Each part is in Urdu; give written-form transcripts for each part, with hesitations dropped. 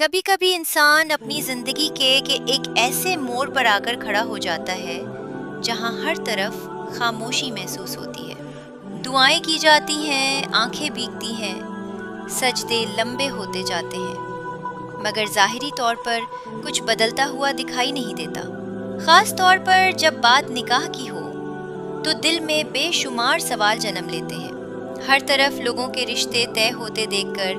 کبھی کبھی انسان اپنی زندگی کے ایک ایسے موڑ پر آ کر کھڑا ہو جاتا ہے جہاں ہر طرف خاموشی محسوس ہوتی ہے۔ دعائیں کی جاتی ہیں، آنکھیں بھیگتی ہیں، سجدے لمبے ہوتے جاتے ہیں، مگر ظاہری طور پر کچھ بدلتا ہوا دکھائی نہیں دیتا۔ خاص طور پر جب بات نکاح کی ہو تو دل میں بے شمار سوال جنم لیتے ہیں۔ ہر طرف لوگوں کے رشتے طے ہوتے دیکھ کر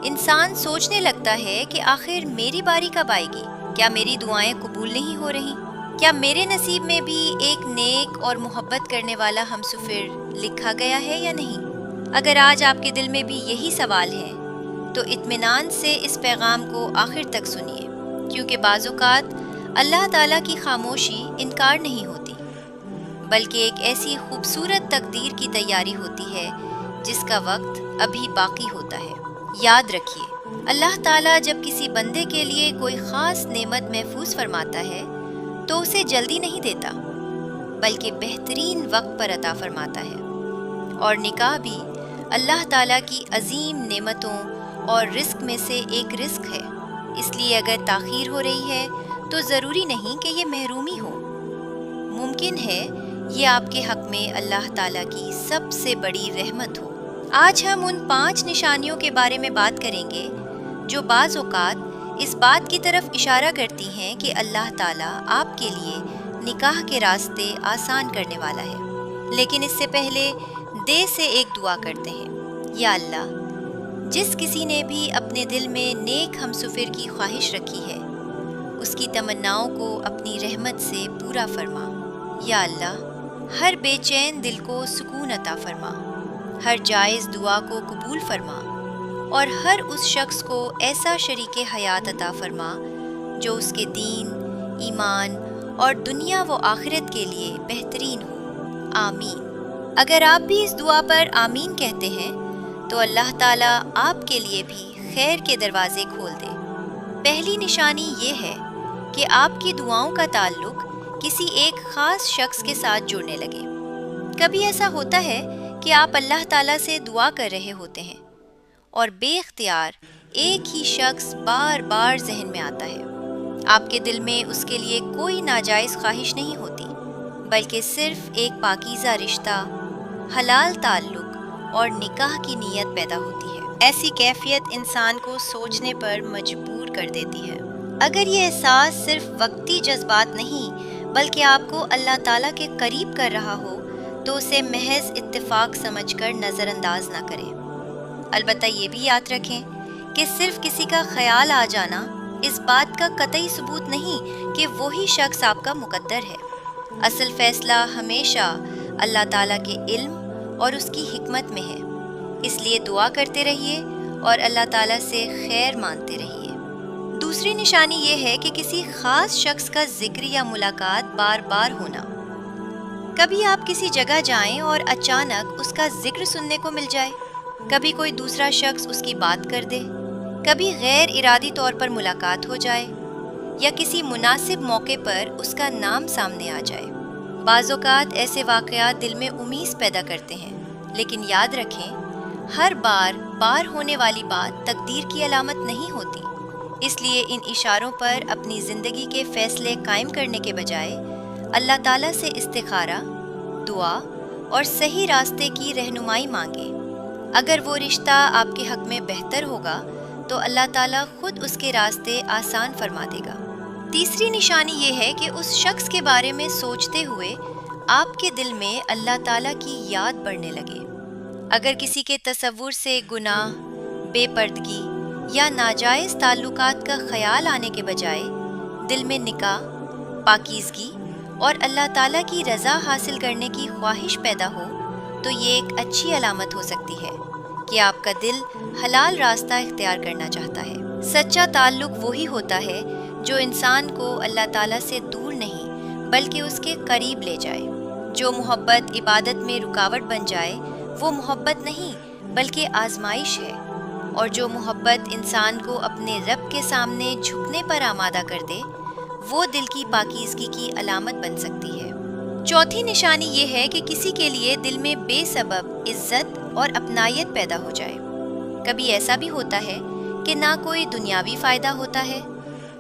انسان سوچنے لگتا ہے کہ آخر میری باری کب آئے گی؟ کیا میری دعائیں قبول نہیں ہو رہی؟ کیا میرے نصیب میں بھی ایک نیک اور محبت کرنے والا ہمسفر لکھا گیا ہے یا نہیں؟ اگر آج آپ کے دل میں بھی یہی سوال ہے تو اطمینان سے اس پیغام کو آخر تک سنیے، کیونکہ بعض اوقات اللہ تعالیٰ کی خاموشی انکار نہیں ہوتی، بلکہ ایک ایسی خوبصورت تقدیر کی تیاری ہوتی ہے جس کا وقت ابھی باقی ہوتا ہے۔ یاد رکھیے، اللہ تعالیٰ جب کسی بندے کے لیے کوئی خاص نعمت محفوظ فرماتا ہے تو اسے جلدی نہیں دیتا، بلکہ بہترین وقت پر عطا فرماتا ہے۔ اور نکاح بھی اللہ تعالیٰ کی عظیم نعمتوں اور رزق میں سے ایک رزق ہے، اس لیے اگر تاخیر ہو رہی ہے تو ضروری نہیں کہ یہ محرومی ہو، ممکن ہے یہ آپ کے حق میں اللہ تعالیٰ کی سب سے بڑی رحمت ہو۔ آج ہم ان 5 نشانیوں کے بارے میں بات کریں گے جو بعض اوقات اس بات کی طرف اشارہ کرتی ہیں کہ اللہ تعالیٰ آپ کے لیے نکاح کے راستے آسان کرنے والا ہے۔ لیکن اس سے پہلے دل سے ایک دعا کرتے ہیں۔ یا اللہ، جس کسی نے بھی اپنے دل میں نیک ہمسفر کی خواہش رکھی ہے، اس کی تمناؤں کو اپنی رحمت سے پورا فرما۔ یا اللہ، ہر بے چین دل کو سکون عطا فرما، ہر جائز دعا کو قبول فرما، اور ہر اس شخص کو ایسا شریک حیات عطا فرما جو اس کے دین، ایمان اور دنیا و آخرت کے لیے بہترین ہو۔ آمین۔ اگر آپ بھی اس دعا پر آمین کہتے ہیں تو اللہ تعالیٰ آپ کے لیے بھی خیر کے دروازے کھول دے۔ پہلی نشانی یہ ہے کہ آپ کی دعاؤں کا تعلق کسی ایک خاص شخص کے ساتھ جڑنے لگے۔ کبھی ایسا ہوتا ہے کہ آپ اللہ تعالیٰ سے دعا کر رہے ہوتے ہیں اور بے اختیار ایک ہی شخص بار بار ذہن میں آتا ہے۔ آپ کے دل میں اس کے لیے کوئی ناجائز خواہش نہیں ہوتی، بلکہ صرف ایک پاکیزہ رشتہ، حلال تعلق اور نکاح کی نیت پیدا ہوتی ہے۔ ایسی کیفیت انسان کو سوچنے پر مجبور کر دیتی ہے۔ اگر یہ احساس صرف وقتی جذبات نہیں بلکہ آپ کو اللہ تعالیٰ کے قریب کر رہا ہو تو اسے محض اتفاق سمجھ کر نظر انداز نہ کریں۔ البتہ یہ بھی یاد رکھیں کہ صرف کسی کا خیال آ جانا اس بات کا قطعی ثبوت نہیں کہ وہی شخص آپ کا مقدر ہے۔ اصل فیصلہ ہمیشہ اللہ تعالیٰ کے علم اور اس کی حکمت میں ہے، اس لیے دعا کرتے رہیے اور اللہ تعالیٰ سے خیر مانگتے رہیے۔ دوسری نشانی یہ ہے کہ کسی خاص شخص کا ذکر یا ملاقات بار بار ہونا۔ کبھی آپ کسی جگہ جائیں اور اچانک اس کا ذکر سننے کو مل جائے، کبھی کوئی دوسرا شخص اس کی بات کر دے، کبھی غیر ارادی طور پر ملاقات ہو جائے، یا کسی مناسب موقع پر اس کا نام سامنے آ جائے۔ بعض اوقات ایسے واقعات دل میں امید پیدا کرتے ہیں، لیکن یاد رکھیں ہر بار ہونے والی بات تقدیر کی علامت نہیں ہوتی، اس لیے ان اشاروں پر اپنی زندگی کے فیصلے قائم کرنے کے بجائے اللہ تعالیٰ سے استخارہ، دعا اور صحیح راستے کی رہنمائی مانگیں۔ اگر وہ رشتہ آپ کے حق میں بہتر ہوگا تو اللہ تعالیٰ خود اس کے راستے آسان فرما دے گا۔ تیسری نشانی یہ ہے کہ اس شخص کے بارے میں سوچتے ہوئے آپ کے دل میں اللہ تعالیٰ کی یاد بڑھنے لگے۔ اگر کسی کے تصور سے گناہ، بے پردگی یا ناجائز تعلقات کا خیال آنے کے بجائے دل میں نکاح، پاکیزگی اور اللہ تعالیٰ کی رضا حاصل کرنے کی خواہش پیدا ہو تو یہ ایک اچھی علامت ہو سکتی ہے کہ آپ کا دل حلال راستہ اختیار کرنا چاہتا ہے۔ سچا تعلق وہی ہوتا ہے جو انسان کو اللہ تعالیٰ سے دور نہیں بلکہ اس کے قریب لے جائے۔ جو محبت عبادت میں رکاوٹ بن جائے وہ محبت نہیں بلکہ آزمائش ہے، اور جو محبت انسان کو اپنے رب کے سامنے جھکنے پر آمادہ کر دے وہ دل کی پاکیزگی کی علامت بن سکتی ہے۔ چوتھی نشانی یہ ہے کہ کسی کے لیے دل میں بے سبب عزت اور اپنائیت پیدا ہو جائے۔ کبھی ایسا بھی ہوتا ہے کہ نہ کوئی دنیاوی فائدہ ہوتا ہے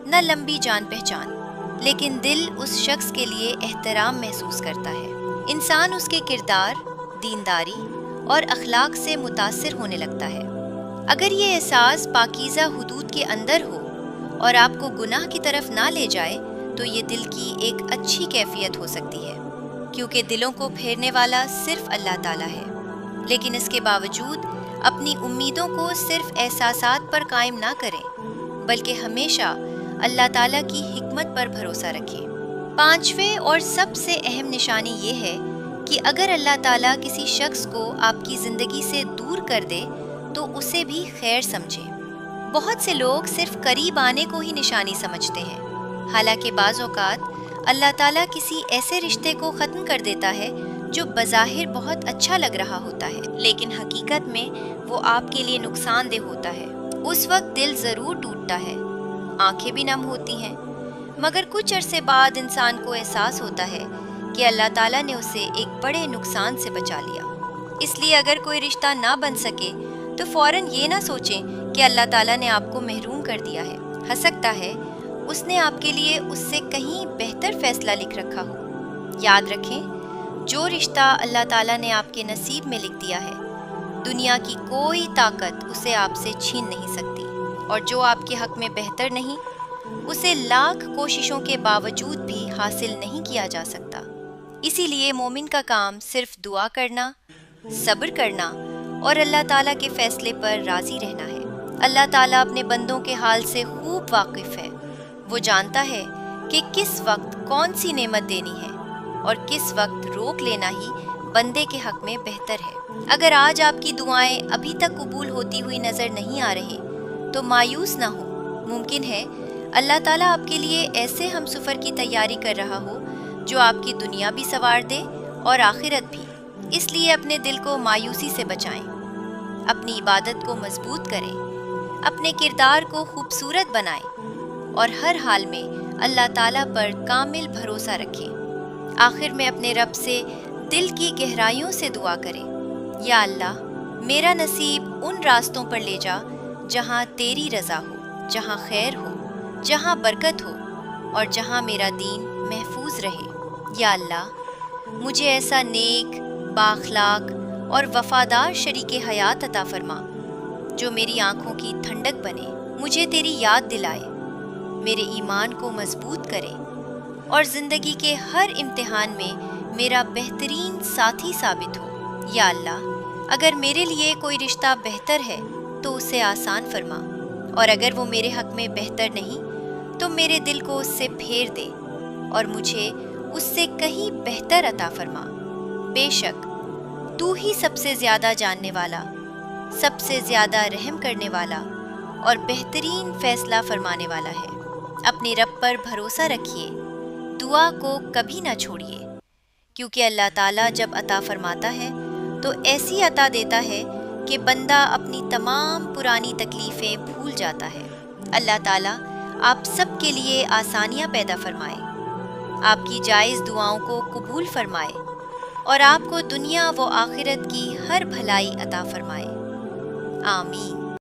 نہ لمبی جان پہچان، لیکن دل اس شخص کے لیے احترام محسوس کرتا ہے۔ انسان اس کے کردار، دینداری اور اخلاق سے متاثر ہونے لگتا ہے۔ اگر یہ احساس پاکیزہ حدود کے اندر ہو اور آپ کو گناہ کی طرف نہ لے جائے تو یہ دل کی ایک اچھی کیفیت ہو سکتی ہے، کیونکہ دلوں کو پھیرنے والا صرف اللہ تعالیٰ ہے۔ لیکن اس کے باوجود اپنی امیدوں کو صرف احساسات پر قائم نہ کریں، بلکہ ہمیشہ اللہ تعالیٰ کی حکمت پر بھروسہ رکھیں۔ پانچویں اور سب سے اہم نشانی یہ ہے کہ اگر اللہ تعالیٰ کسی شخص کو آپ کی زندگی سے دور کر دے تو اسے بھی خیر سمجھیں۔ بہت سے لوگ صرف قریب آنے کو ہی نشانی سمجھتے ہیں، حالانکہ بعض اوقات اللہ تعالیٰ کسی ایسے رشتے کو ختم کر دیتا ہے جو بظاہر بہت اچھا لگ رہا ہوتا ہے، لیکن حقیقت میں وہ آپ کے لیے نقصان دہ ہوتا ہے۔ اس وقت دل ضرور ٹوٹتا ہے، آنکھیں بھی نم ہوتی ہیں، مگر کچھ عرصے بعد انسان کو احساس ہوتا ہے کہ اللہ تعالیٰ نے اسے ایک بڑے نقصان سے بچا لیا۔ اس لیے اگر کوئی رشتہ نہ بن سکے تو فوراً یہ نہ سوچیں کہ اللہ تعالیٰ نے آپ کو محروم کر دیا ہے۔ ہو سکتا ہے اس نے آپ کے لیے اس سے کہیں بہتر فیصلہ لکھ رکھا ہو۔ یاد رکھیں، جو رشتہ اللہ تعالیٰ نے آپ کے نصیب میں لکھ دیا ہے، دنیا کی کوئی طاقت اسے آپ سے چھین نہیں سکتی، اور جو آپ کے حق میں بہتر نہیں، اسے لاکھ کوششوں کے باوجود بھی حاصل نہیں کیا جا سکتا۔ اسی لیے مومن کا کام صرف دعا کرنا، صبر کرنا اور اللہ تعالیٰ کے فیصلے پر راضی رہنا ہے۔ اللہ تعالیٰ اپنے بندوں کے حال سے خوب واقف ہے۔ وہ جانتا ہے کہ کس وقت کون سی نعمت دینی ہے اور کس وقت روک لینا ہی بندے کے حق میں بہتر ہے۔ اگر آج آپ کی دعائیں ابھی تک قبول ہوتی ہوئی نظر نہیں آ رہی تو مایوس نہ ہو، ممکن ہے اللہ تعالیٰ آپ کے لیے ایسے ہم سفر کی تیاری کر رہا ہو جو آپ کی دنیا بھی سنوار دے اور آخرت بھی۔ اس لیے اپنے دل کو مایوسی سے بچائیں، اپنی عبادت کو مضبوط کریں، اپنے کردار کو خوبصورت بنائیں اور ہر حال میں اللہ تعالیٰ پر کامل بھروسہ رکھیں۔ آخر میں اپنے رب سے دل کی گہرائیوں سے دعا کریں، یا اللہ، میرا نصیب ان راستوں پر لے جا جہاں تیری رضا ہو، جہاں خیر ہو، جہاں برکت ہو اور جہاں میرا دین محفوظ رہے۔ یا اللہ، مجھے ایسا نیک، بااخلاق اور وفادار شریک حیات عطا فرما جو میری آنکھوں کی ٹھنڈک بنے، مجھے تیری یاد دلائے، میرے ایمان کو مضبوط کرے اور زندگی کے ہر امتحان میں میرا بہترین ساتھی ثابت ہو۔ یا اللہ، اگر میرے لیے کوئی رشتہ بہتر ہے تو اسے آسان فرما، اور اگر وہ میرے حق میں بہتر نہیں تو میرے دل کو اس سے پھیر دے اور مجھے اس سے کہیں بہتر عطا فرما۔ بے شک تو ہی سب سے زیادہ جاننے والا، سب سے زیادہ رحم کرنے والا اور بہترین فیصلہ فرمانے والا ہے۔ اپنے رب پر بھروسہ رکھیے، دعا کو کبھی نہ چھوڑیے، کیونکہ اللہ تعالیٰ جب عطا فرماتا ہے تو ایسی عطا دیتا ہے کہ بندہ اپنی تمام پرانی تکلیفیں بھول جاتا ہے۔ اللہ تعالیٰ آپ سب کے لیے آسانیاں پیدا فرمائے، آپ کی جائز دعاؤں کو قبول فرمائے اور آپ کو دنیا و آخرت کی ہر بھلائی عطا فرمائے۔ آمین۔